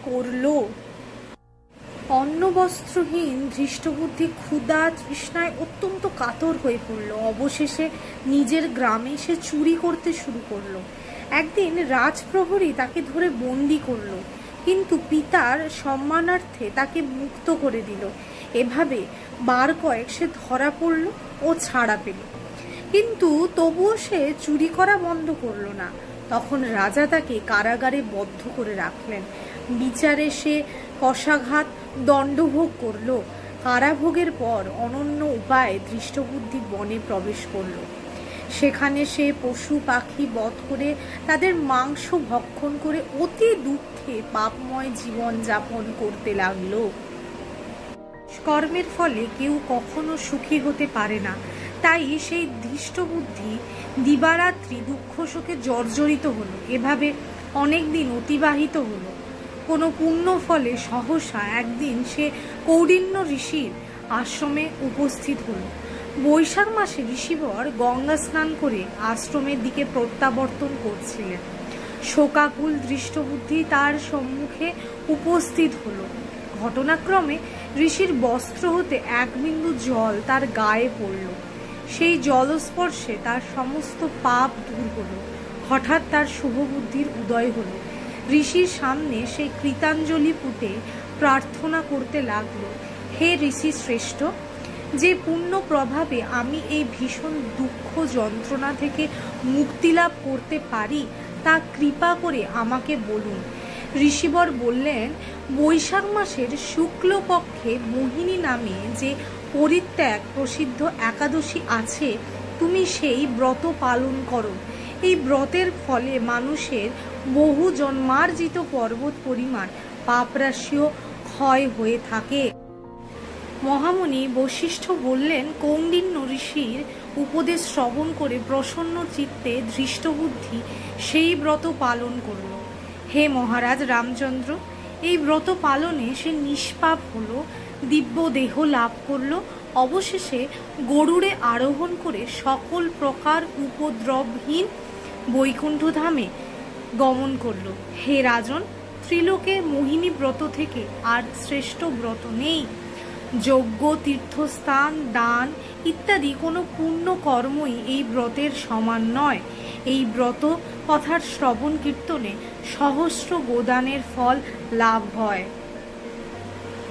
করল। অন্ন বস্ত্রহীন ধৃষ্টবুদ্ধি ক্ষুধা তৃষ্ণায় অত্যন্ত কাতর হয়ে পড়ল। অবশেষে নিজের গ্রামে সে চুরি করতে শুরু করলো। একদিন রাজপ্রহরী তাকে ধরে বন্দি করলো, কিন্তু পিতার সম্মানার্থে তাকে মুক্ত করে দিল। এভাবে বার কয়েক সে ধরা পড়ল ও ছাড়া পেল, কিন্তু তবুও সে চুরি করা বন্ধ করল না। তখন রাজা তাকে কারাগারে বদ্ধ করে রাখলেন। বিচারে সে কষাঘাত দণ্ডভোগ করল। কারাভোগের পর অনন্য উপায়ে ধৃষ্টবুদ্ধি বনে প্রবেশ করল। সেখানে সে পশু পাখি বধ করে তাদের মাংস ভক্ষণ করে অতি দুঃখে পাপময় জীবন যাপন করতে লাগলো। কর্মের ফলে কেউ কখনো সুখী হতে পারে না, তাই সেই ধৃষ্টবুদ্ধি দিবারাত্রি দুঃখ শোকে জর্জরিত হলো। এভাবে অনেক দিন অতিবাহিত হলো। কোনো পুণ্য ফলে সহসা একদিন সে কৌডিন্য ঋষির আশ্রমে উপস্থিত হলো। বৈশাখ মাসে ঋষিবর গঙ্গা স্নান করে আশ্রমের দিকে প্রত্যাবর্তন করছিলেন। শোকাকুল ধৃষ্টবুদ্ধি তার সম্মুখে উপস্থিত হলো। ঘটনাক্রমে ঋষির বস্ত্র হতে এক বিন্দু জল তার গায়ে পড়ল। সেই জলস্পর্শে তার সমস্ত পাপ দূর হলো। হঠাৎ তার শুভবুদ্ধির উদয় হলো। ঋষির সামনে সেই কৃতাঞ্জলি পুঁতে প্রার্থনা করতে লাগলো, হে ঋষি শ্রেষ্ঠ, যে পুণ্য প্রভাবে আমি এই ভীষণ দুঃখ যন্ত্রণা থেকে মুক্তি লাভ করতে পারি তা কৃপা করে আমাকে বলুন। ঋষিবর বললেন, বৈশাখ মাসের শুক্লপক্ষে মোহিনী নামে যে পরিত্যাগ প্রসিদ্ধ একাদশী আছে, তুমি সেই ব্রত পালন করো। এই ব্রতের ফলে মানুষের বহু জন্মার্জিত পর্বত পরিমাণ পাপরাশিও ক্ষয় হয়ে থাকে। মহামুনি বশিষ্ঠ বললেন, কৌণ্ডিন্য ঋষির উপদেশ শ্রবণ করে প্রসন্ন চিত্তে ধৃষ্টবুদ্ধি সেই ব্রত পালন করল। হে মহারাজ রামচন্দ্র, এই ব্রত পালনে সে নিষ্পাপ হলো, দিব্য দেহ লাভ করল। অবশেষে গরুড়ে আরোহণ করে সকল প্রকার উপদ্রবহীন বৈকুণ্ঠ ধামে গমন করল। হে রাজন, ত্রিলোকে মোহিনী ব্রত থেকে আর শ্রেষ্ঠ ব্রত নেই। যজ্ঞ, তীর্থস্থান, দান ইত্যাদি কোনো পুণ্য কর্মই এই ব্রতের সমান নয়। এই ব্রত কথার শ্রবণ কীর্তনে সহস্র গোদানের ফল লাভ হয়।